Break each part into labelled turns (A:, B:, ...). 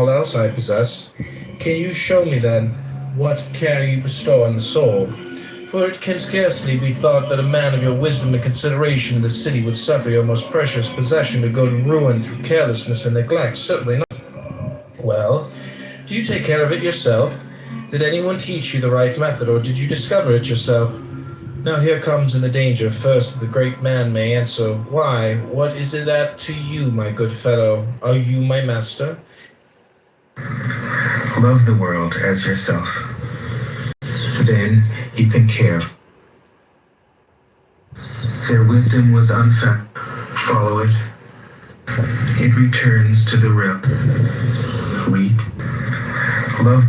A: all else I possess. Can you show me, then, what care you bestow on the soul? For it can scarcely be thought that a man of your wisdom and consideration in the city would suffer your most precious possession to go to ruin through carelessness and neglect. Certainly not. Well, do you take care of it yourself? Did anyone teach you the right method, or did you discover it yourself? Now here comes in the danger. First, the great man may answer, why, what is it that to you, my good fellow? Are you my master?
B: Love the world as yourself. Then you can care. Their wisdom was unfound. Follow it. It returns to the real. Read. Love.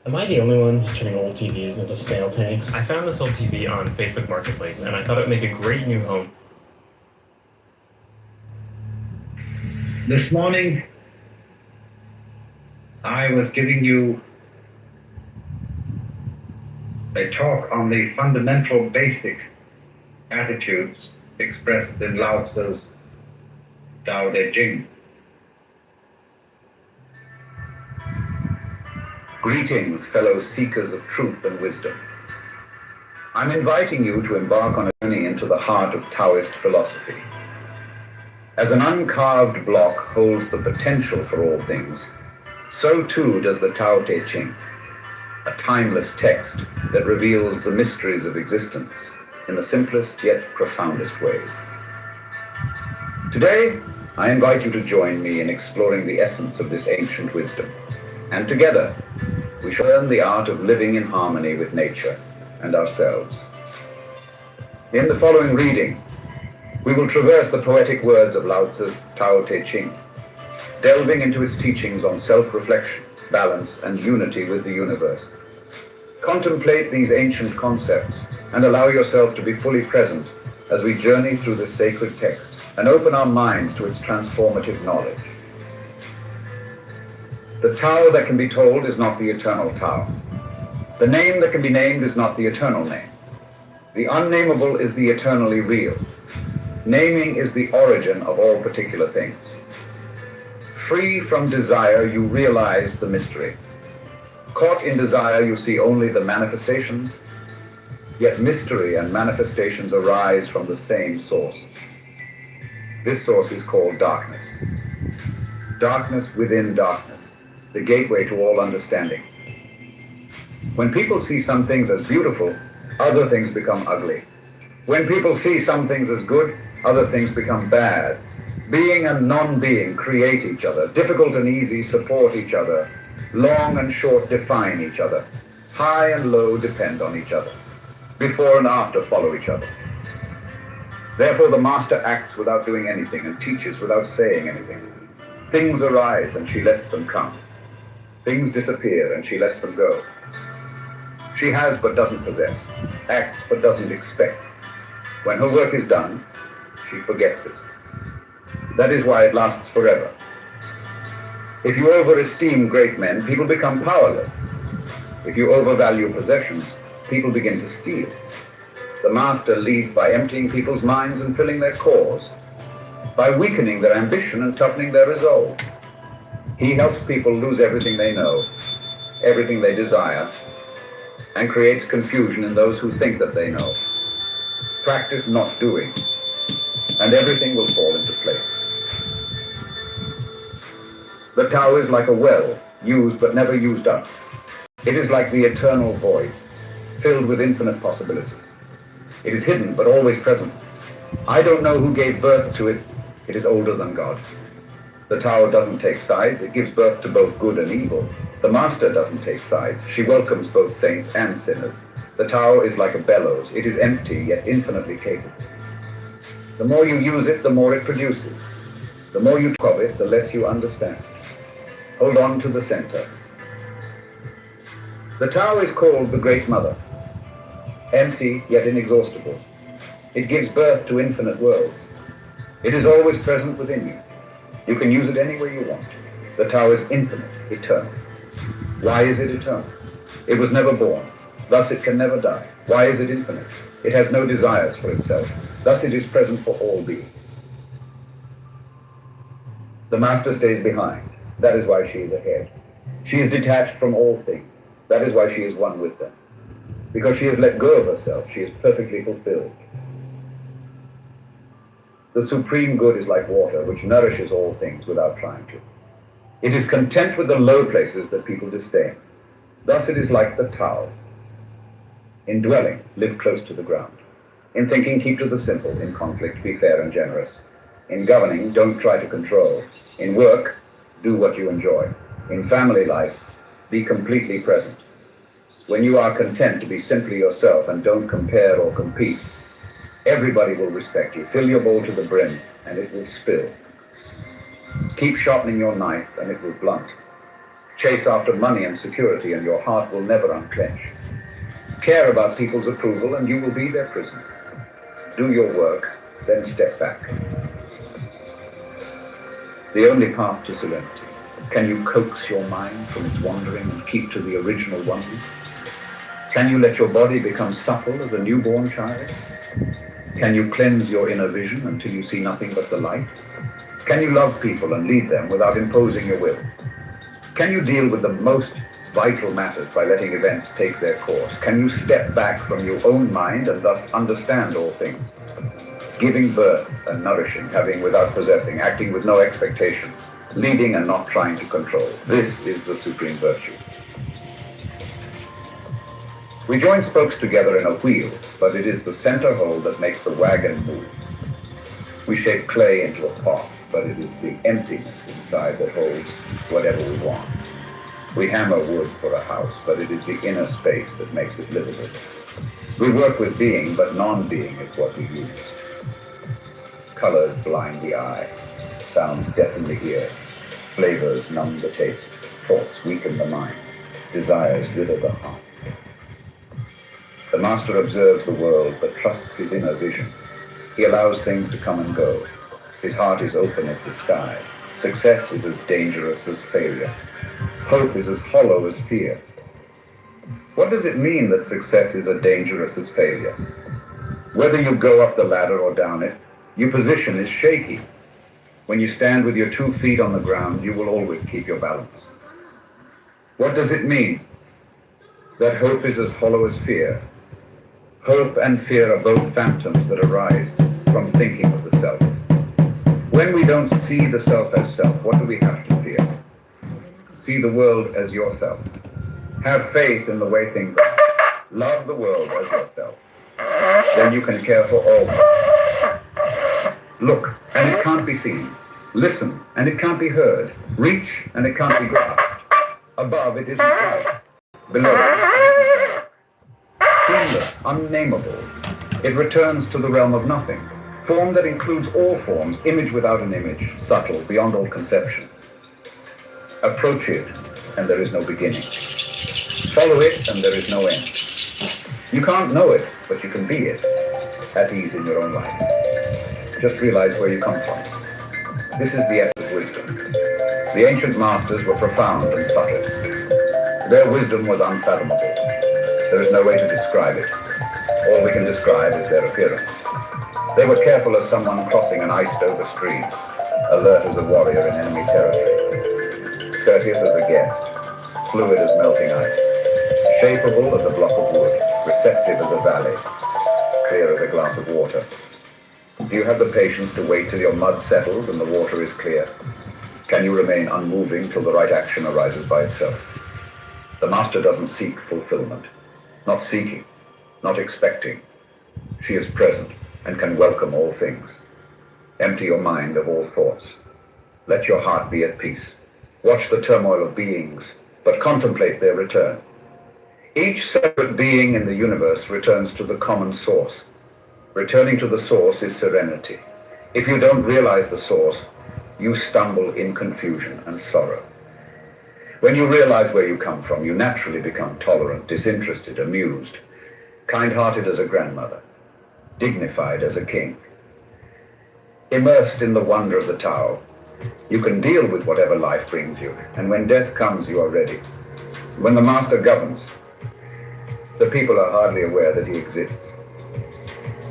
C: Am I the only one who's turning old TVs into stale tanks?
D: I found this old TV on Facebook Marketplace, and I thought it would make a great new home.
E: This morning, I was giving you a talk on the fundamental basic attitudes expressed in Lao Tzu's Tao Te Ching.
F: Greetings, fellow seekers of truth and wisdom. I'm inviting you to embark on a journey into the heart of Taoist philosophy. As an uncarved block holds the potential for all things, so too does the Tao Te Ching, a timeless text that reveals the mysteries of existence in the simplest yet profoundest ways. Today, I invite you to join me in exploring the essence of this ancient wisdom, and together, we shall learn the art of living in harmony with nature and ourselves. In the following reading, we will traverse the poetic words of Lao Tzu's Tao Te Ching, delving into its teachings on self-reflection, balance, and unity with the universe. Contemplate these ancient concepts and allow yourself to be fully present as we journey through this sacred text and open our minds to its transformative knowledge. The Tao that can be told is not the eternal Tao. The name that can be named is not the eternal name. The unnameable is the eternally real. Naming is the origin of all particular things. Free from desire, you realize the mystery. Caught in desire, you see only the manifestations, yet mystery and manifestations arise from the same source. This source is called darkness. Darkness within darkness, the gateway to all understanding. When people see some things as beautiful, other things become ugly. When people see some things as good, other things become bad. Being and non-being create each other. Difficult and easy support each other. Long and short define each other. High and low depend on each other. Before and after follow each other. Therefore the master acts without doing anything and teaches without saying anything. Things arise and she lets them come. Things disappear and she lets them go. She has but doesn't possess, acts but doesn't expect. When her work is done, she forgets it. That is why it lasts forever. If you overesteem great men, people become powerless. If you overvalue possessions, people begin to steal. The master leads by emptying people's minds and filling their cores, by weakening their ambition and toughening their resolve. He helps people lose everything they know, everything they desire, and creates confusion in those who think that they know. Practice not doing, and everything will fall into place. The Tao is like a well, used but never used up. It is like the eternal void, filled with infinite possibility. It is hidden but always present. I don't know who gave birth to it. It is older than God. The Tao doesn't take sides. It gives birth to both good and evil. The Master doesn't take sides. She welcomes both saints and sinners. The Tao is like a bellows. It is empty, yet infinitely capable. The more you use it, the more it produces. The more you talk of it, the less you understand. Hold on to the center. The Tao is called the Great Mother, empty yet inexhaustible. It gives birth to infinite worlds. It is always present within you. You can use it any way you want. The Tao is infinite, eternal. Why is it eternal? It was never born, thus it can never die. Why is it infinite? It has no desires for itself, thus it is present for all beings. The Master stays behind, that is why she is ahead. She is detached from all things, that is why she is one with them. Because she has let go of herself, she is perfectly fulfilled. The supreme good is like water, which nourishes all things without trying to. It is content with the low places that people disdain. Thus it is like the Tao. In dwelling, live close to the ground. In thinking, keep to the simple. In conflict, be fair and generous. In governing, don't try to control. In work, do what you enjoy. In family life, be completely present. When you are content to be simply yourself and don't compare or compete, everybody will respect you. Fill your bowl to the brim, and it will spill. Keep sharpening your knife, and it will blunt. Chase after money and security, and your heart will never unclench. Care about people's approval, and you will be their prisoner. Do your work, then step back. The only path to serenity. Can you coax your mind from its wandering and keep to the original wonders? Can you let your body become supple as a newborn child? Can you cleanse your inner vision until you see nothing but the light? Can you love people and lead them without imposing your will? Can you deal with the most vital matters by letting events take their course? Can you step back from your own mind and thus understand all things? Giving birth and nourishing, having without possessing, acting with no expectations, leading and not trying to control. This is the supreme virtue. We join spokes together in a wheel, but it is the center hole that makes the wagon move. We shape clay into a pot, but it is the emptiness inside that holds whatever we want. We hammer wood for a house, but it is the inner space that makes it livable. We work with being, but non-being is what we use. Colors blind the eye, sounds deafen the ear, flavors numb the taste, thoughts weaken the mind, desires wither the heart. The Master observes the world, but trusts his inner vision. He allows things to come and go. His heart is open as the sky. Success is as dangerous as failure. Hope is as hollow as fear. What does it mean that success is as dangerous as failure? Whether you go up the ladder or down it, your position is shaky. When you stand with your 2 feet on the ground, you will always keep your balance. What does it mean? That hope is as hollow as fear. Hope and fear are both phantoms that arise from thinking of the self. When we don't see the self as self, what do we have to fear? See the world as yourself. Have faith in the way things are. Love the world as yourself. Then you can care for all. Look, and it can't be seen. Listen, and it can't be heard. Reach, and it can't be grasped. Above, it isn't light. Below, it isn't dark. Seamless, unnameable. It returns to the realm of nothing. Form that includes all forms, image without an image, subtle, beyond all conception. Approach it, and there is no beginning. Follow it, and there is no end. You can't know it, but you can be it, at ease in your own life. Just realize where you come from. This is the essence of wisdom. The ancient masters were profound and subtle. Their wisdom was unfathomable. There is no way to describe it. All we can describe is their appearance. They were careful as someone crossing an iced-over stream, alert as a warrior in enemy territory, courteous as a guest, fluid as melting ice, shapeable as a block of wood, receptive as a valley, clear as a glass of water. Do you have the patience to wait till your mud settles and the water is clear? Can you remain unmoving till the right action arises by itself? The Master doesn't seek fulfillment, not seeking, not expecting. She is present and can welcome all things. Empty your mind of all thoughts. Let your heart be at peace. Watch the turmoil of beings, but contemplate their return. Each separate being in the universe returns to the common source. Returning to the source is serenity. If you don't realize the source, you stumble in confusion and sorrow. When you realize where you come from, you naturally become tolerant, disinterested, amused, kind-hearted as a grandmother, dignified as a king. Immersed in the wonder of the Tao, you can deal with whatever life brings you, and when death comes, you are ready. When the Master governs, the people are hardly aware that he exists.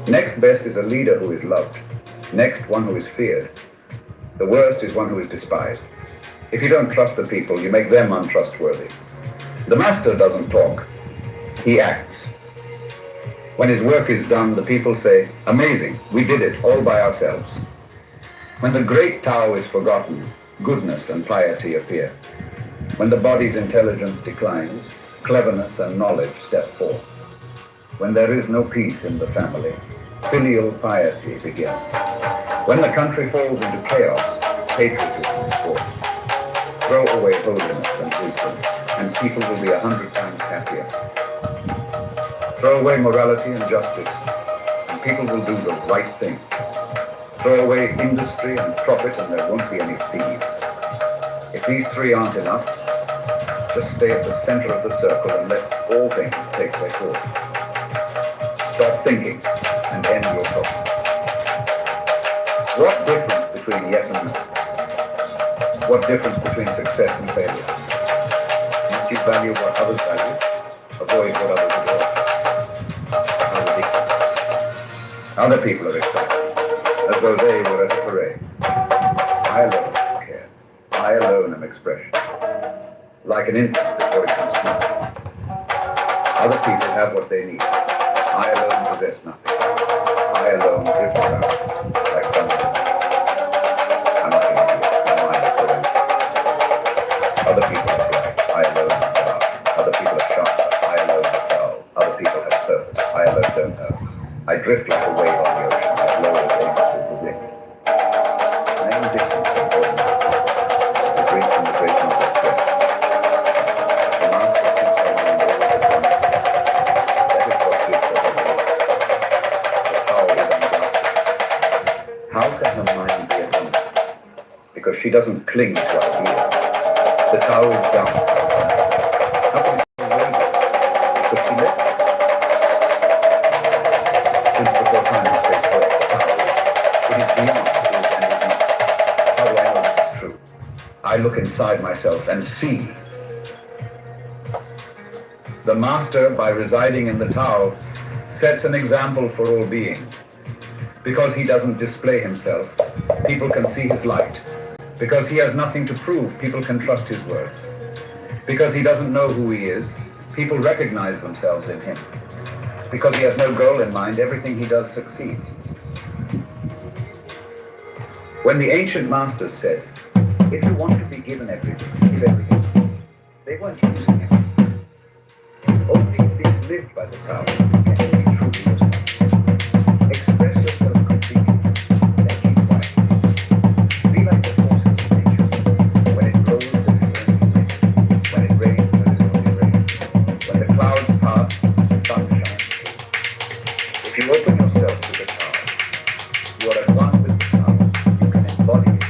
F: Next best is a leader who is loved. Next, one who is feared. The worst is one who is despised. If you don't trust the people, you make them untrustworthy. The Master doesn't talk, he acts. When his work is done, the people say, "Amazing, we did it all by ourselves." When the great Tao is forgotten, goodness and piety appear. When the body's intelligence declines, cleverness and knowledge step forth. When there is no peace in the family, filial piety begins. When the country falls into chaos, patriotism is born. Throw away holiness and wisdom, and people will be 100 times happier. Throw away morality and justice, and people will do the right thing. Throw away industry and profit, and there won't be any thieves. If these three aren't enough, just stay at the center of the circle and let all things take their course. Stop thinking and end your talking. What difference between yes and no? What difference between success and failure? Must you value what others value? Avoid what others avoid. How ridiculous. Other people are excited, as though they were at a parade. I alone care. I alone am expression. Like an infant before it can smile. Other people have what they need. I alone possess nothing. I alone drift around like someone. I'm not going to do it. My mind is so empty. Other people are bright. I alone am dark. Other people are sharp. I alone am dull. Other people have purpose. I alone don't know. I drift like a wave on the ocean, as low as aimless as the wind. I am different from all men. I drink from the great number of breath. The Master can tell me all is at one. That is what gives her her name. The Tao is unblasted. How can her mind be at one? Because she doesn't cling to ideas. The Tao is dumb. How can it be away? Because she lets it. Since before time and space work, the Tao is. It is beyond is and is not. How do I know this is true? I look inside myself and see. The Master, by residing in the Tao, sets an example for all beings. Because he doesn't display himself, people can see his light. Because he has nothing to prove, people can trust his words. Because he doesn't know who he is, people recognize themselves in him. Because he has no goal in mind, everything he does succeeds. When the ancient masters said, if you want to be given everything, give everything, they weren't using it. Only being lived by the Tao can you be truly yourself. Express yourself completely, then keep quiet. Be like the forces of nature. When it blows, there is only wind. When it rains, there is only rain. When the clouds pass, the sun shines. If you open yourself to the Tao, you are at one with the Tao. You can embody it.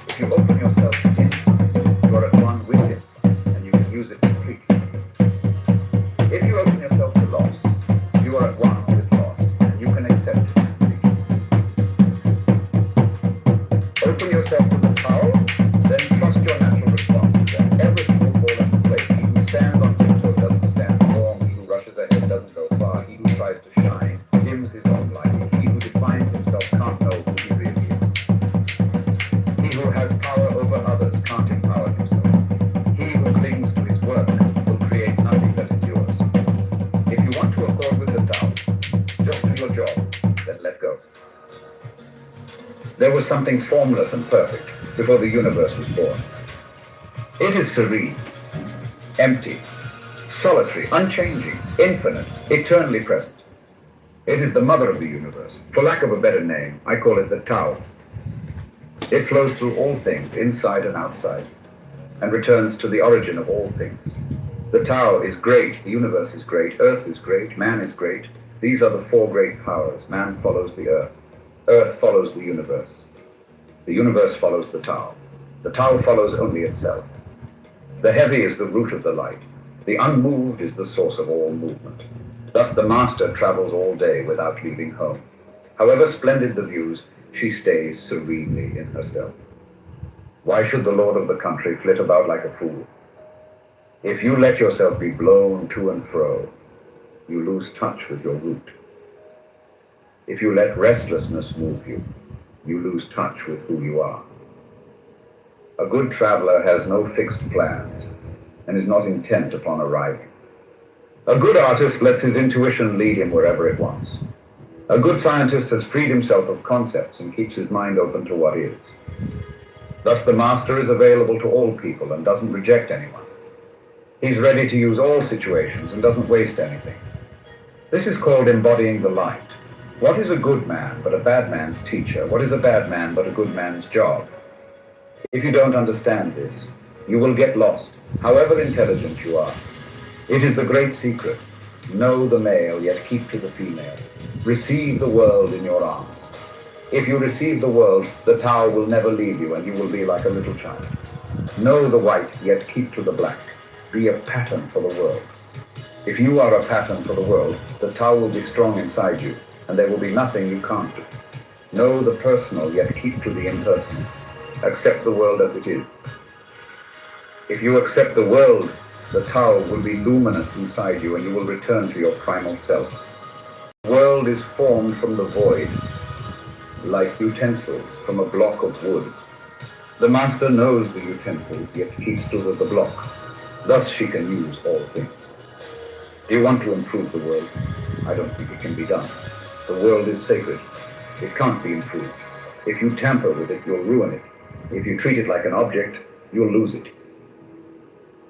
F: If you open yourself to insight, you are at one with insight, and you can use it completely. If you open yourself to loss, you are at one with loss, and you can accept it completely. Open yourself to the Tao, then trust your natural responses, and everything will fall into place. He who stands on tiptoe doesn't stand long. He who rushes ahead doesn't go far. He who tries to shine dims his own light. He who defines himself can't know who he really is. He who has power over others can't empower himself. He who clings to his work will create nothing that endures. If you want to accord with the Tao, just do your job, then let go. There was something formless and perfect before the universe was born. It is serene, empty, solitary, unchanging, infinite, eternally present. It is the mother of the universe. For lack of a better name, I call it the Tao. It flows through all things, inside and outside, and returns to the origin of all things. The Tao is great, the universe is great, earth is great, man is great. These are the four great powers. Man follows the earth. Earth follows the universe. The universe follows the Tao. The Tao follows only itself. The heavy is the root of the light. The unmoved is the source of all movement. Thus the master travels all day without leaving home. However splendid the views, she stays serenely in herself. Why should the lord of the country flit about like a fool? If you let yourself be blown to and fro, you lose touch with your root. If you let restlessness move you, you lose touch with who you are. A good traveler has no fixed plans and is not intent upon arriving. A good artist lets his intuition lead him wherever it wants. A good scientist has freed himself of concepts and keeps his mind open to what is. Thus the master is available to all people and doesn't reject anyone. He's ready to use all situations and doesn't waste anything. This is called embodying the light. What is a good man but a bad man's teacher? What is a bad man but a good man's job? If you don't understand this, you will get lost, however intelligent you are. It is the great secret. Know the male, yet keep to the female. Receive the world in your arms. If you receive the world, the Tao will never leave you and you will be like a little child. Know the white, yet keep to the black. Be a pattern for the world. If you are a pattern for the world, the Tao will be strong inside you, and there will be nothing you can't do. Know the personal, yet keep to the impersonal. Accept the world as it is. If you accept the world, the Tao will be luminous inside you, and you will return to your primal self. The world is formed from the void, like utensils from a block of wood. The master knows the utensils, yet keeps to the block. Thus she can use all things. Do you want to improve the world? I don't think it can be done. The world is sacred. It can't be improved. If you tamper with it, you'll ruin it. If you treat it like an object, you'll lose it.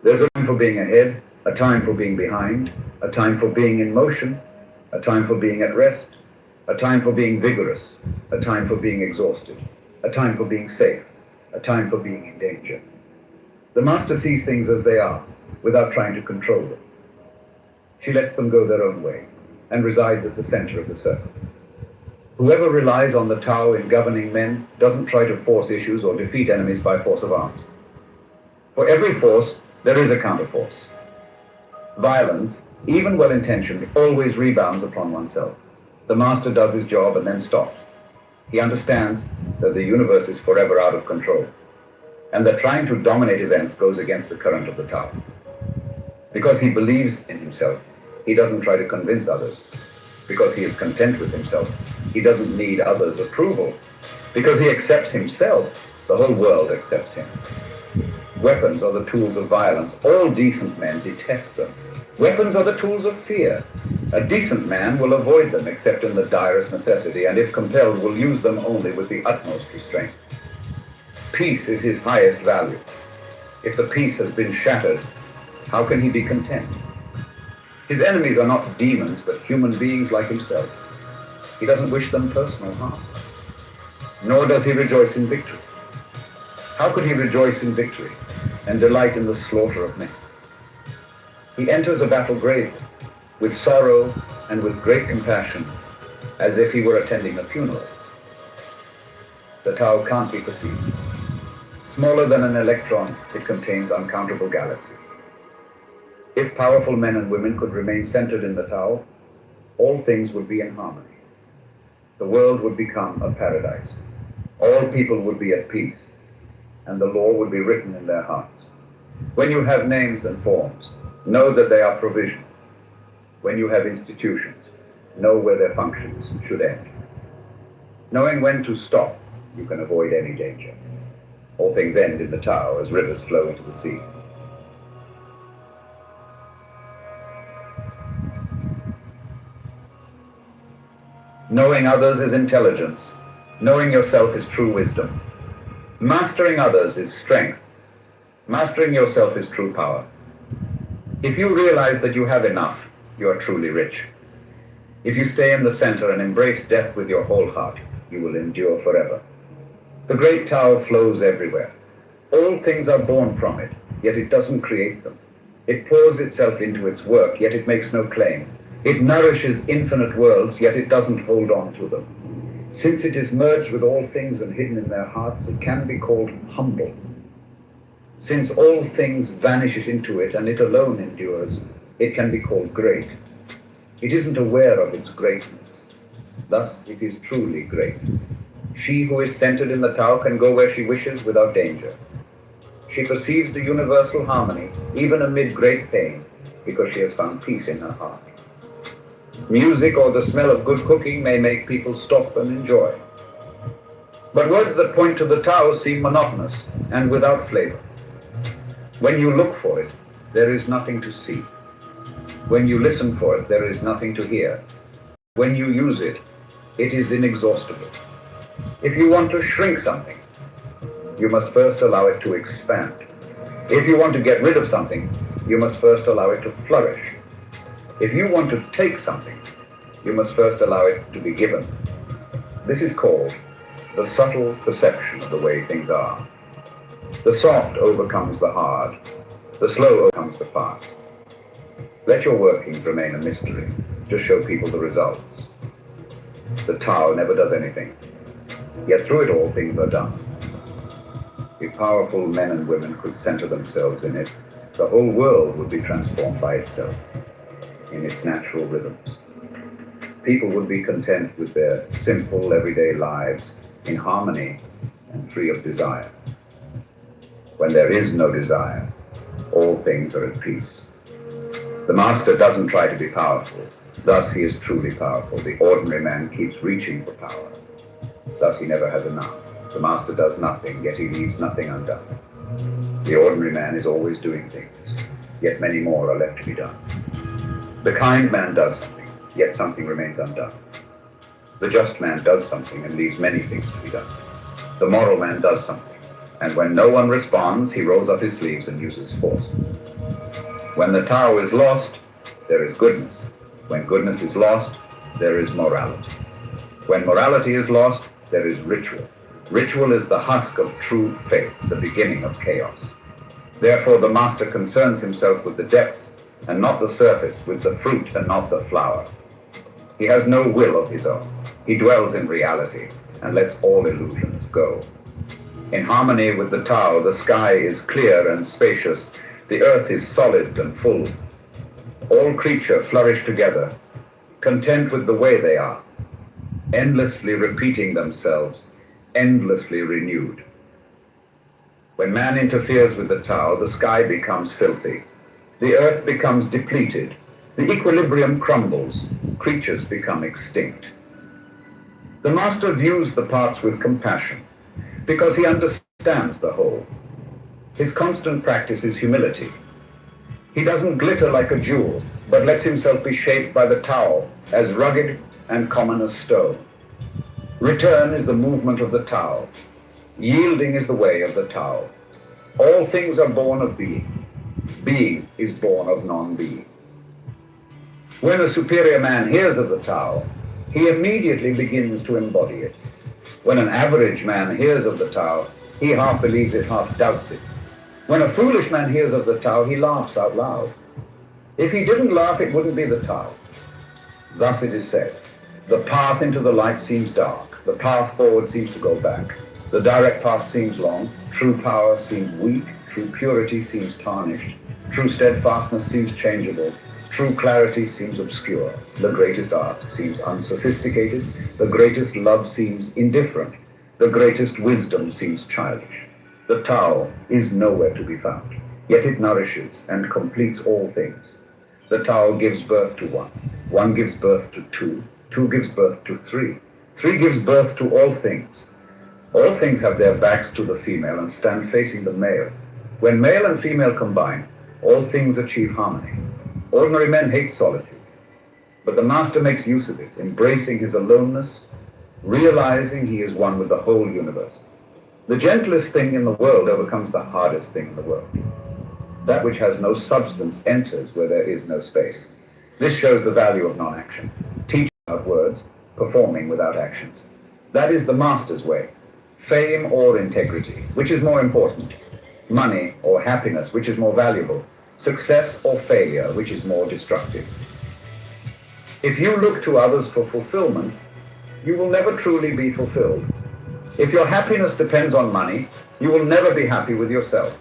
F: There's a time for being ahead, a time for being behind, a time for being in motion, a time for being at rest, a time for being vigorous, a time for being exhausted, a time for being safe, a time for being in danger. The master sees things as they are, without trying to control them. She lets them go their own way, and resides at the center of the circle. Whoever relies on the Tao in governing men doesn't try to force issues or defeat enemies by force of arms. For every force, there is a counterforce. Violence, even well-intentioned, always rebounds upon oneself. The master does his job and then stops. He understands that the universe is forever out of control, and that trying to dominate events goes against the current of the Tao. Because he believes in himself, he doesn't try to convince others. Because he is content with himself, he doesn't need others' approval. Because he accepts himself, the whole world accepts him. Weapons are the tools of violence. All decent men detest them. Weapons are the tools of fear. A decent man will avoid them except in the direst necessity, and if compelled will use them only with the utmost restraint. Peace is his highest value. If the peace has been shattered, how can he be content? His enemies are not demons, but human beings like himself. He doesn't wish them personal harm. Nor does he rejoice in victory. How could he rejoice in victory and delight in the slaughter of men? He enters a battle gravely, with sorrow and with great compassion, as if he were attending a funeral. The Tao can't be perceived. Smaller than an electron, it contains uncountable galaxies. If powerful men and women could remain centered in the Tao, all things would be in harmony. The world would become a paradise. All people would be at peace, and the law would be written in their hearts. When you have names and forms, know that they are provisional. When you have institutions, know where their functions should end. Knowing when to stop, you can avoid any danger. All things end in the Tao as rivers flow into the sea. Knowing others is intelligence. Knowing yourself is true wisdom. Mastering others is strength. Mastering yourself is true power. If you realize that you have enough, you are truly rich. If you stay in the center and embrace death with your whole heart, you will endure forever. The great Tao flows everywhere. All things are born from it, yet it doesn't create them. It pours itself into its work, yet it makes no claim. It nourishes infinite worlds, yet it doesn't hold on to them. Since it is merged with all things and hidden in their hearts, it can be called humble. Since all things vanishes into it and it alone endures, it can be called great. It isn't aware of its greatness. Thus it is truly great. She who is centered in the Tao can go where she wishes without danger. She perceives the universal harmony even amid great pain because she has found peace in her heart. Music or the smell of good cooking may make people stop and enjoy. But words that point to the Tao seem monotonous and without flavor. When you look for it, there is nothing to see. When you listen for it, there is nothing to hear. When you use it, it is inexhaustible. If you want to shrink something, you must first allow it to expand. If you want to get rid of something, you must first allow it to flourish. If you want to take something, you must first allow it to be given. This is called the subtle perception of the way things are. The soft overcomes the hard. The slow overcomes the fast. Let your workings remain a mystery to show people the results. The Tao never does anything, yet through it all things are done. If powerful men and women could center themselves in it, the whole world would be transformed by itself, in its natural rhythms. People would be content with their simple, everyday lives in harmony and free of desire. When there is no desire, all things are at peace. The master doesn't try to be powerful. Thus he is truly powerful. The ordinary man keeps reaching for power. Thus he never has enough. The master does nothing, yet he leaves nothing undone. The ordinary man is always doing things, yet many more are left to be done. The kind man does something, yet something remains undone. The just man does something and leaves many things to be done. The moral man does something, and when no one responds, he rolls up his sleeves and uses force. When the Tao is lost, there is goodness. When goodness is lost, there is morality. When morality is lost, there is ritual. Ritual is the husk of true faith, the beginning of chaos. Therefore, the master concerns himself with the depths and not the surface, with the fruit and not the flower. He has no will of his own. He dwells in reality and lets all illusions go. In harmony with the Tao, the sky is clear and spacious. The earth is solid and full. All creature flourish together, content with the way they are, endlessly repeating themselves, endlessly renewed. When man interferes with the Tao, the sky becomes filthy. The earth becomes depleted. The equilibrium crumbles. Creatures become extinct. The master views the parts with compassion because he understands the whole. His constant practice is humility. He doesn't glitter like a jewel, but lets himself be shaped by the Tao as rugged and common as stone. Return is the movement of the Tao. Yielding is the way of the Tao. All things are born of being. Being is born of non-being. When a superior man hears of the Tao, he immediately begins to embody it. When an average man hears of the Tao, he half believes it, half doubts it. When a foolish man hears of the Tao, he laughs out loud. If he didn't laugh, it wouldn't be the Tao. Thus it is said, the path into the light seems dark, the path forward seems to go back, the direct path seems long, true power seems weak, true purity seems tarnished, true steadfastness seems changeable, true clarity seems obscure, the greatest art seems unsophisticated, the greatest love seems indifferent, the greatest wisdom seems childish. The Tao is nowhere to be found, yet it nourishes and completes all things. The Tao gives birth to one, one gives birth to two, two gives birth to three, three gives birth to all things. All things have their backs to the female and stand facing the male. When male and female combine, all things achieve harmony. Ordinary men hate solitude, but the master makes use of it, embracing his aloneness, realizing he is one with the whole universe. The gentlest thing in the world overcomes the hardest thing in the world. That which has no substance enters where there is no space. This shows the value of non-action. Teaching without words, performing without actions. That is the master's way. Fame or integrity, which is more important? Money or happiness, which is more valuable? Success or failure, which is more destructive? If you look to others for fulfillment, you will never truly be fulfilled. If your happiness depends on money, you will never be happy with yourself.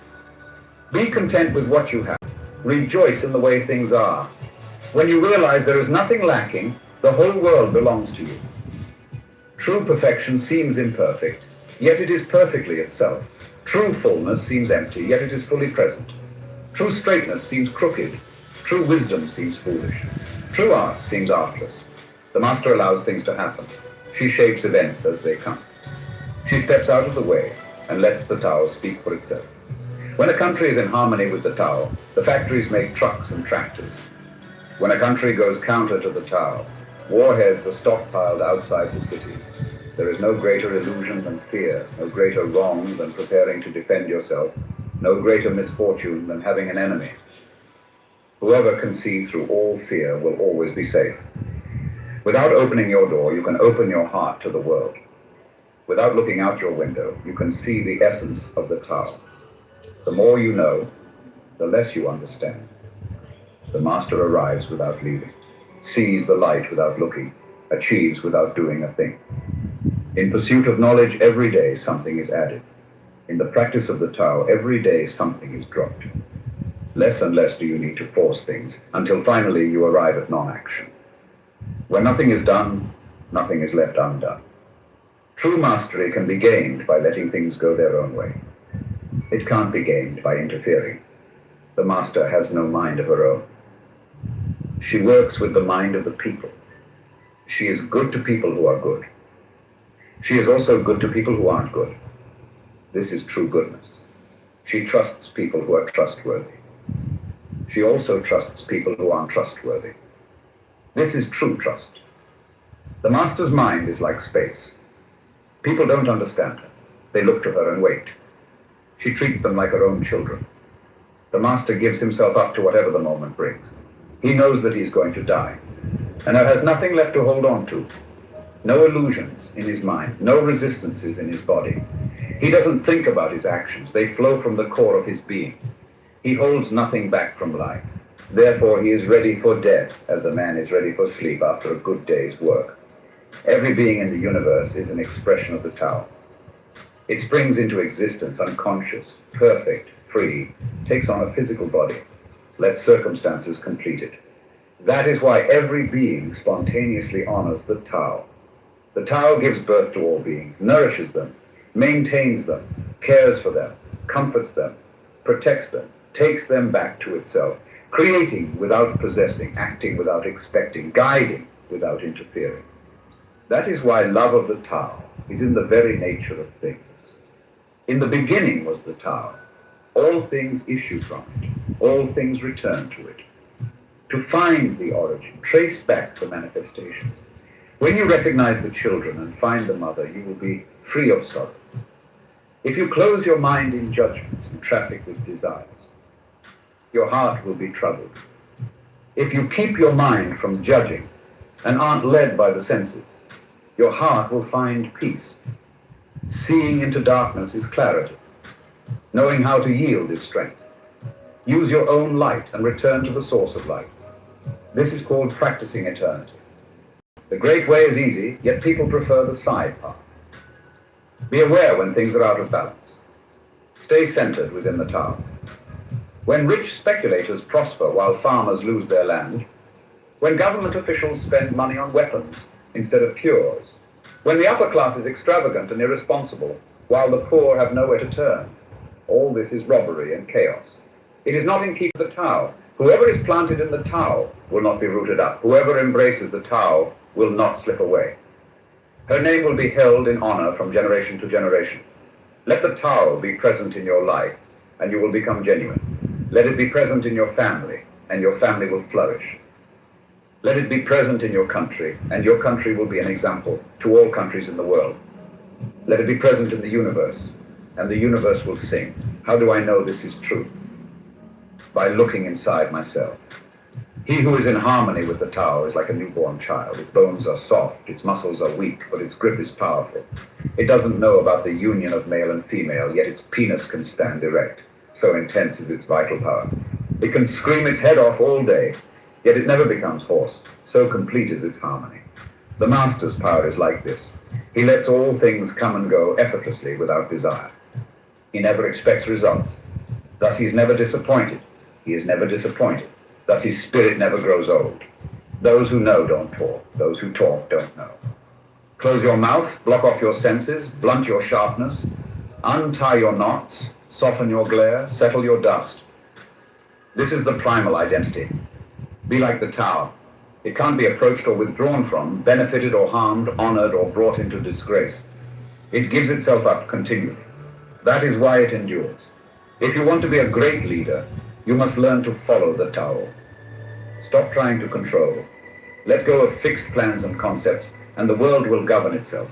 F: Be content with what you have. Rejoice in the way things are. When you realize there is nothing lacking, the whole world belongs to you. True perfection seems imperfect, yet it is perfectly itself. True fullness seems empty, yet it is fully present. True straightness seems crooked. True wisdom seems foolish. True art seems artless. The master allows things to happen. She shapes events as they come. She steps out of the way and lets the Tao speak for itself. When a country is in harmony with the Tao, the factories make trucks and tractors. When a country goes counter to the Tao, warheads are stockpiled outside the cities. There is no greater illusion than fear, no greater wrong than preparing to defend yourself, no greater misfortune than having an enemy. Whoever can see through all fear will always be safe. Without opening your door, you can open your heart to the world. Without looking out your window, you can see the essence of the Tao. The more you know, the less you understand. The master arrives without leaving, sees the light without looking, achieves without doing a thing. In pursuit of knowledge, every day something is added. In the practice of the Tao, every day something is dropped. Less and less do you need to force things, until finally you arrive at non-action. When nothing is done, nothing is left undone. True mastery can be gained by letting things go their own way. It can't be gained by interfering. The master has no mind of her own. She works with the mind of the people. She is good to people who are good. She is also good to people who aren't good. This is true goodness. She trusts people who are trustworthy. She also trusts people who aren't trustworthy. This is true trust. The master's mind is like space. People don't understand her. They look to her and wait. She treats them like her own children. The master gives himself up to whatever the moment brings. He knows that he is going to die, and there has nothing left to hold on to. No illusions in his mind, no resistances in his body. He doesn't think about his actions. They flow from the core of his being. He holds nothing back from life. Therefore, he is ready for death as a man is ready for sleep after a good day's work. Every being in the universe is an expression of the Tao. It springs into existence unconscious, perfect, free, takes on a physical body, lets circumstances complete it. That is why every being spontaneously honors the Tao. The Tao gives birth to all beings, nourishes them, maintains them, cares for them, comforts them, protects them, takes them back to itself, creating without possessing, acting without expecting, guiding without interfering. That is why love of the Tao is in the very nature of things. In the beginning was the Tao. All things issue from it. All things return to it. To find the origin, trace back the manifestations. When you recognize the children and find the mother, you will be free of sorrow. If you close your mind in judgments and traffic with desires, your heart will be troubled. If you keep your mind from judging and aren't led by the senses, your heart will find peace. Seeing into darkness is clarity. Knowing how to yield is strength. Use your own light and return to the source of light. This is called practicing eternity. The great way is easy, yet people prefer the side path. Be aware when things are out of balance. Stay centered within the Tao. When rich speculators prosper while farmers lose their land, when government officials spend money on weapons instead of cures, when the upper class is extravagant and irresponsible while the poor have nowhere to turn, all this is robbery and chaos. It is not in keeping the Tao. Whoever is planted in the Tao will not be rooted up. Whoever embraces the Tao will not slip away. Her name will be held in honor from generation to generation. Let the Tao be present in your life, and you will become genuine. Let it be present in your family, and your family will flourish. Let it be present in your country, and your country will be an example to all countries in the world. Let it be present in the universe, and the universe will sing. How do I know this is true? By looking inside myself. He who is in harmony with the Tao is like a newborn child. Its bones are soft, its muscles are weak, but its grip is powerful. It doesn't know about the union of male and female, yet its penis can stand erect. So intense is its vital power. It can scream its head off all day, yet it never becomes hoarse. So complete is its harmony. The master's power is like this. He lets all things come and go effortlessly without desire. He never expects results. Thus he is never disappointed. He is never disappointed. Thus his spirit never grows old. Those who know don't talk. Those who talk don't know. Close your mouth, block off your senses, blunt your sharpness, untie your knots, soften your glare, settle your dust. This is the primal identity. Be like the Tao. It can't be approached or withdrawn from, benefited or harmed, honored or brought into disgrace. It gives itself up continually. That is why it endures. If you want to be a great leader, you must learn to follow the Tao. Stop trying to control. Let go of fixed plans and concepts, and the world will govern itself.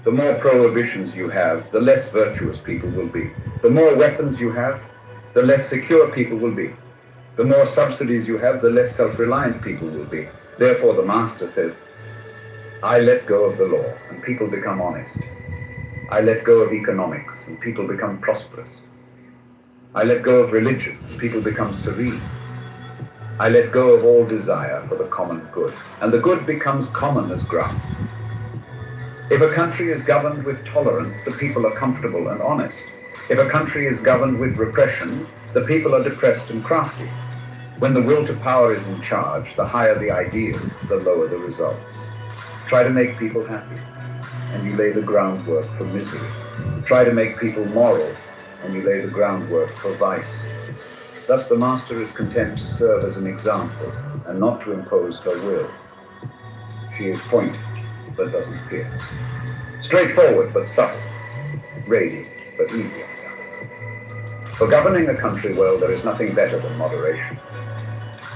F: The more prohibitions you have, the less virtuous people will be. The more weapons you have, the less secure people will be. The more subsidies you have, the less self-reliant people will be. Therefore, the Master says, I let go of the law, and people become honest. I let go of economics, and people become prosperous. I let go of religion, and people become serene. I let go of all desire for the common good, and the good becomes common as grass. If a country is governed with tolerance, the people are comfortable and honest. If a country is governed with repression, the people are depressed and crafty. When the will to power is in charge, the higher the ideals, the lower the results. Try to make people happy, and you lay the groundwork for misery. Try to make people moral, and you lay the groundwork for vice. Thus the Master is content to serve as an example, and not to impose her will. She is pointed, but doesn't pierce. Straightforward, but subtle. Radiant, but easy on the eyes. For governing a country well, there is nothing better than moderation.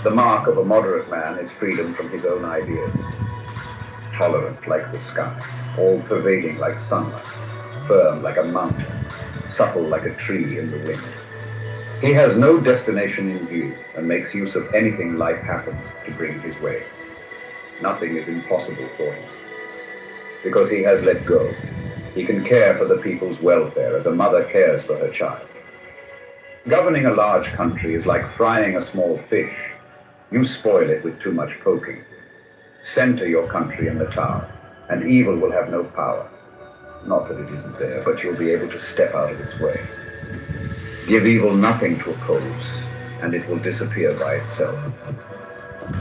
F: The mark of a moderate man is freedom from his own ideas. Tolerant like the sky, all-pervading like sunlight, firm like a mountain, supple like a tree in the wind. He has no destination in view and makes use of anything life happens to bring his way. Nothing is impossible for him. Because he has let go, he can care for the people's welfare as a mother cares for her child. Governing a large country is like frying a small fish. You spoil it with too much poking. Center your country in the Tao, and evil will have no power. Not that it isn't there, but you'll be able to step out of its way. Give evil nothing to oppose, and it will disappear by itself.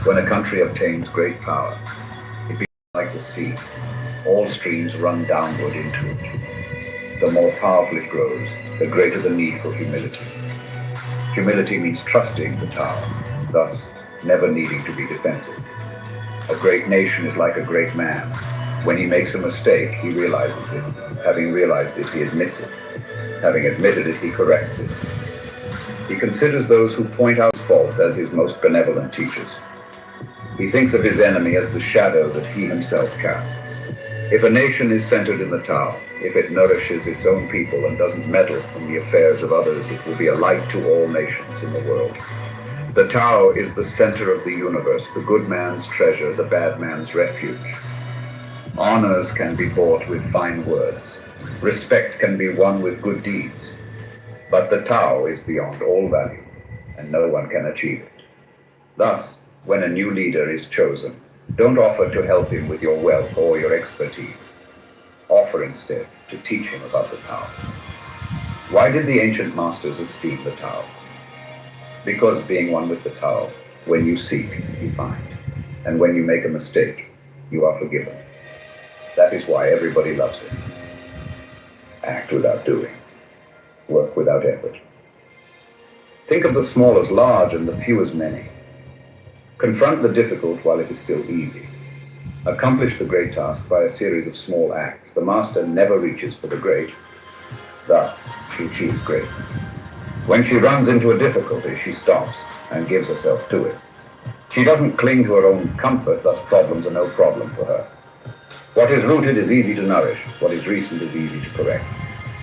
F: When a country obtains great power, it becomes like the sea. All streams run downward into it. The more powerful it grows, the greater the need for humility. Humility means trusting the Tao, thus never needing to be defensive. A great nation is like a great man. When he makes a mistake, he realizes it. Having realized it, he admits it. Having admitted it, he corrects it. He considers those who point out his faults as his most benevolent teachers. He thinks of his enemy as the shadow that he himself casts. If a nation is centered in the Tao, if it nourishes its own people and doesn't meddle in the affairs of others, it will be a light to all nations in the world. The Tao is the center of the universe, the good man's treasure, the bad man's refuge. Honors can be bought with fine words. Respect can be won with good deeds. But the Tao is beyond all value, and no one can achieve it. Thus, when a new leader is chosen, don't offer to help him with your wealth or your expertise. Offer instead to teach him about the Tao. Why did the ancient masters esteem the Tao? Because being one with the Tao, when you seek, you find. And when you make a mistake, you are forgiven. That is why everybody loves it. Act without doing. Work without effort. Think of the small as large and the few as many. Confront the difficult while it is still easy. Accomplish the great task by a series of small acts. The master never reaches for the great. Thus, she achieves greatness. When she runs into a difficulty, she stops and gives herself to it. She doesn't cling to her own comfort, thus problems are no problem for her. What is rooted is easy to nourish. What is recent is easy to correct.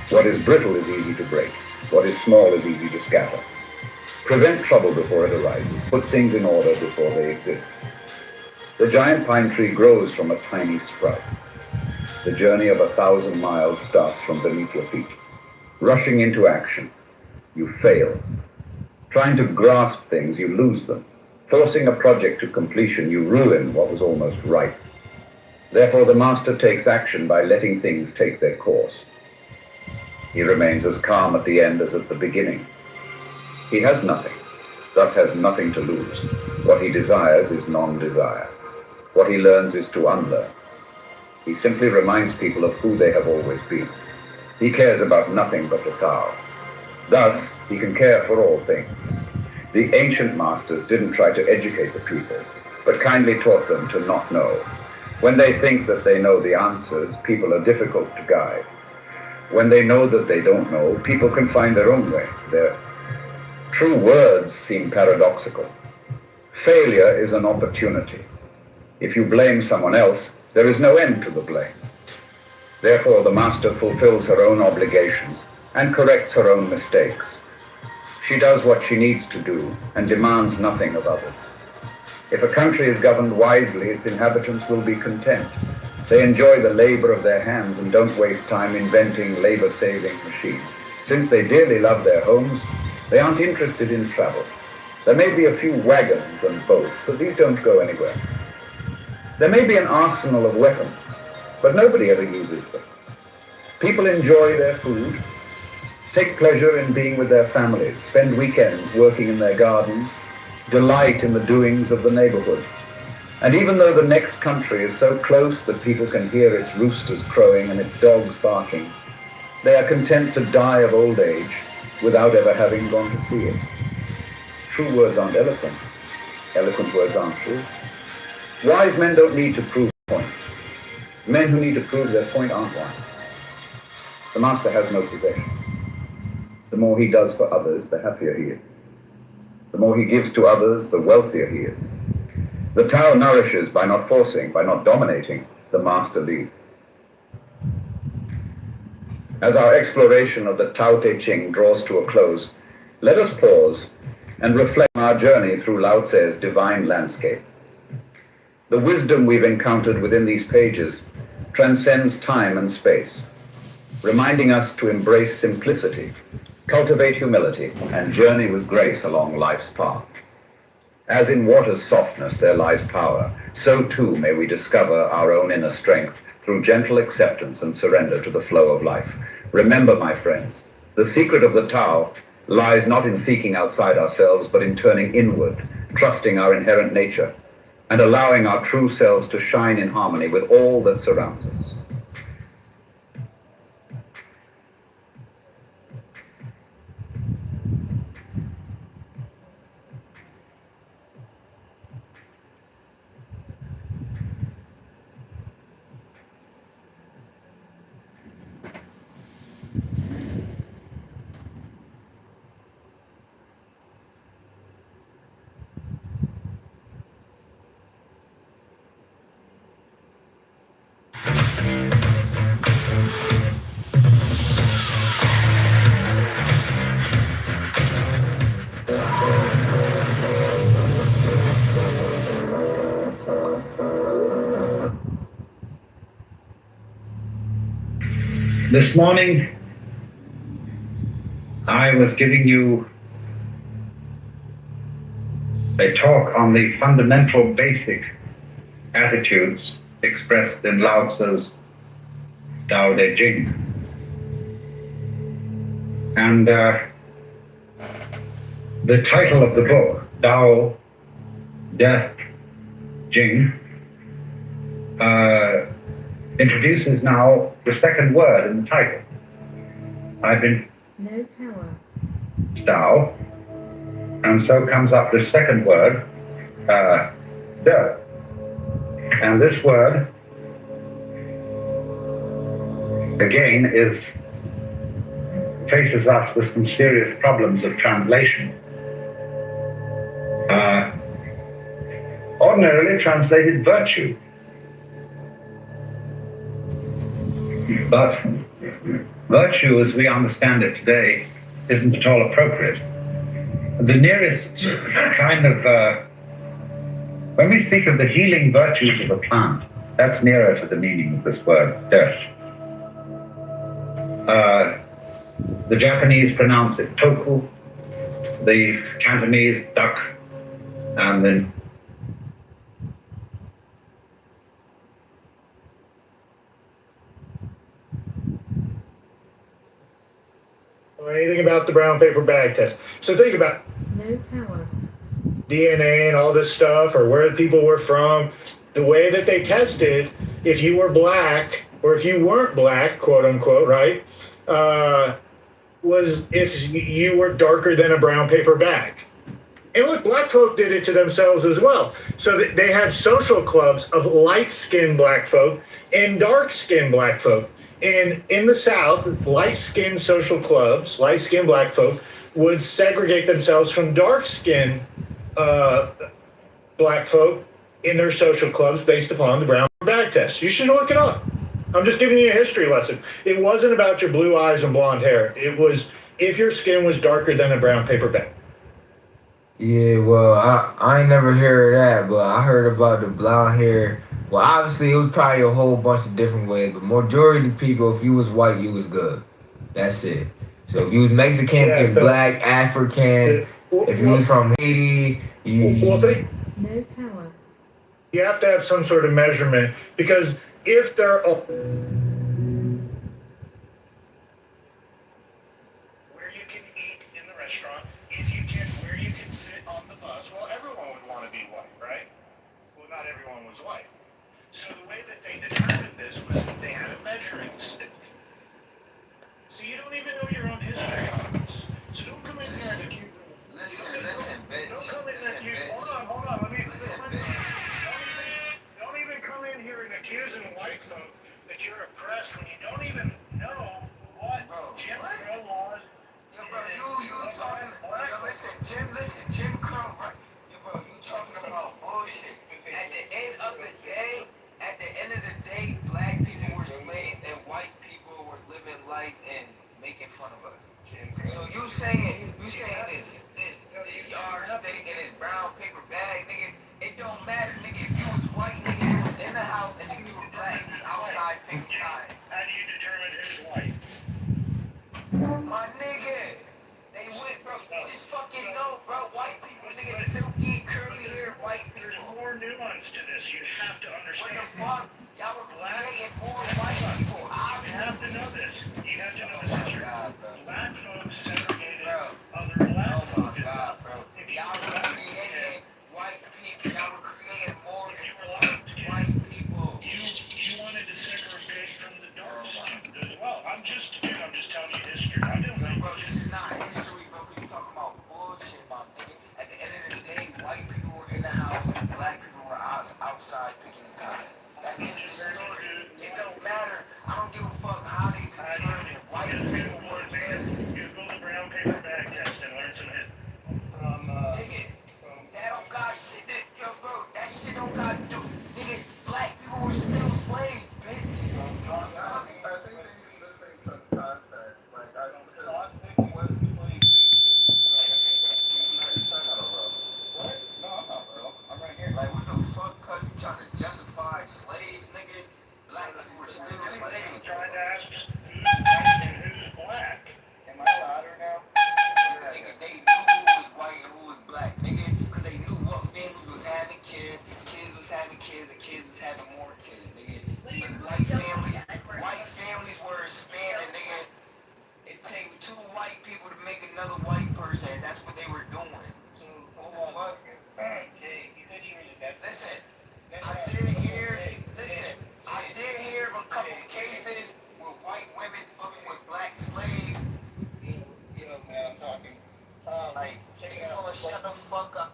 F: What is brittle is easy to break. What is small is easy to scatter. Prevent trouble before it arises. Put things in order before they exist. The giant pine tree grows from a tiny sprout. The journey of 1,000 miles starts from beneath your feet. Rushing into action, you fail. Trying to grasp things, you lose them. Forcing a project to completion, you ruin what was almost right. Therefore, the master takes action by letting things take their course. He remains as calm at the end as at the beginning. He has nothing, thus has nothing to lose. What he desires is non-desire. What he learns is to unlearn. He simply reminds people of who they have always been. He cares about nothing but the Tao. Thus, he can care for all things. The ancient masters didn't try to educate the people, but kindly taught them to not know. When they think that they know the answers, people are difficult to guide. When they know that they don't know, people can find their own way. Their true words seem paradoxical. Failure is an opportunity. If you blame someone else, there is no end to the blame. Therefore, the master fulfills her own obligations and corrects her own mistakes. She does what she needs to do and demands nothing of others. If a country is governed wisely, its inhabitants will be content. They enjoy the labor of their hands and don't waste time inventing labor-saving machines. Since they dearly love their homes, they aren't interested in travel. There may be a few wagons and boats, but these don't go anywhere. There may be an arsenal of weapons, but nobody ever uses them. People enjoy their food, take pleasure in being with their families, spend weekends working in their gardens, delight in the doings of the neighborhood. And even though the next country is so close that people can hear its roosters crowing and its dogs barking, they are content to die of old age without ever having gone to see it. True words aren't eloquent. Eloquent words aren't true. Wise men don't need to prove points. Men who need to prove their point aren't wise. The master has no possession. The more he does for others, the happier he is. The more he gives to others, the wealthier he is. The Tao nourishes by not forcing, by not dominating. The master leads. As our exploration of the Tao Te Ching draws to a close, let us pause and reflect on our journey through Lao Tse's divine landscape. The wisdom we've encountered within these pages transcends time and space, reminding us to embrace simplicity, cultivate humility, and journey with grace along life's path. As in water's softness there lies power, so too may we discover our own inner strength through gentle acceptance and surrender to the flow of life. Remember, my friends, the secret of the Tao lies not in seeking outside ourselves, but in turning inward, trusting our inherent nature, and allowing our true selves to shine in harmony with all that surrounds us.
E: This morning, I was giving you a talk on the fundamental basic attitudes expressed in Lao Tzu's Tao Te Ching. And the title of the book, Tao Te Ching, introduces now the second word in the title. I've been
G: no power.
E: Tao, and so comes up the second word, De. And this word, again, faces us with some serious problems of translation. Ordinarily translated virtue. But virtue, as we understand it today, isn't at all appropriate. The nearest kind of, when we speak of the healing virtues of a plant, that's nearer to the meaning of this word, death. The Japanese pronounce it toku, the Cantonese duck, and then
G: anything about the brown paper bag test. So think about
H: No power.
G: DNA and all this stuff, or where people were from. The way that they tested, if you were black or if you weren't black, quote unquote, right, was if you were darker than a brown paper bag. And look, black folk did it to themselves as well. So they had social clubs of light-skinned black folk and dark-skinned black folk. And in the South, light-skinned social clubs, light-skinned black folk, would segregate themselves from dark-skinned black folk in their social clubs based upon the brown bag test. You should look it up. I'm just giving you a history lesson. It wasn't about your blue eyes and blonde hair. It was if your skin was darker than a brown paper bag.
B: Yeah, well, I ain't never heard of that, but I heard about the blonde hair. Well, obviously, it was probably a whole bunch of different ways, but majority of people, if you was white, you was good. That's it. So if you was Mexican, if black, African, if you was from Haiti,
G: No
H: power.
G: You have to have some sort of measurement, because if they're where you can eat in the restaurant, where you can sit on the bus, well, everyone would want to be white, right? Well, not everyone was white. So the way that they determined this was that they had a measuring stick. So you don't even know your own history on this. So don't come in here and accuse. Don't come in and accuse. Hold on. Let me. Don't even come in here and accusing white folk that you're oppressed when you don't even know what Jim Crow laws.
B: Yo, bro, you talking, Jim Crow, right? Yo, bro, you talking about bullshit. At the end of the day, black people were slaves and white people were living life and making fun of us. So you saying this yard steak and this brown paper bag, nigga, it don't matter, nigga, if you was white, nigga, you was in the house, and if you were black, you was outside picking cotton.
G: How do you determine who's white?
B: My nigga, they went, bro, just fucking know, bro, white people, nigga, silky, curly hair, white people.
G: There's more nuance to this. You have to
B: What
G: understand.
B: the fuck? Y'all were creating more white people,
G: You have to know this. You have to know this history. Black folks segregated other black
B: Oh
G: folk.
B: my God, bro. Y'all were creating white people. Y'all were creating more white people.
G: You wanted to segregate from the dark skinned as well. I'm just telling you history. I don't know.
B: Bro, this is not history, bro. You talking about bullshit, my nigga. At the end of the day, white people were in the house, black people were outside picking the cotton. That's the end of the story. It don't matter. I don't give a fuck how they determine white people were there.
G: You go the brown paper bag test and learn some history.
B: Nigga, that don't got shit. Yo, bro, that shit don't got do. Nigga, black people were still slaves, bitch.
I: I think he's missing some context. Like, I don't, because I'm thinking, what is people you see? It's not a row. What? No, I'm not, bro. I'm right here.
B: Like, what the fuck, cuz you trying to justify slaves, nigga? Black people were still slaves.
G: I'm trying to ask who's white and who's black.
I: Am I louder now?
B: Nigga, they knew who was white and who was black, nigga, because they knew what families was having kids, kids was having kids, and kids was having more kids, nigga. But white families were expanding, nigga. It takes two white people to make another white person, and that's what they were doing.
I: So, hold on. Jay, you said you were the best.
B: Listen, I did hear of a couple cases where white women fucking with black slaves.
I: Yo, man, I'm talking.
B: Like, niggas wanna shut the fuck up.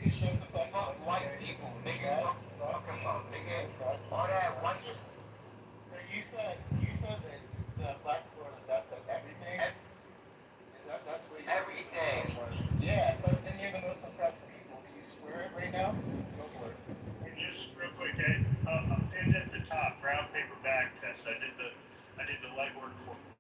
I: You shut the fuck
B: Fuck
I: up.
B: white people, nigga. Fucking about, nigga. All that white.
I: So you said that the black people are the best at everything? That's what you
B: Everything.
I: Yeah, but then you're the most oppressed people. Can you swear it right now? Go for it.
G: And just real quick, pinned at the top, brown paper bag test. I did the legwork for you.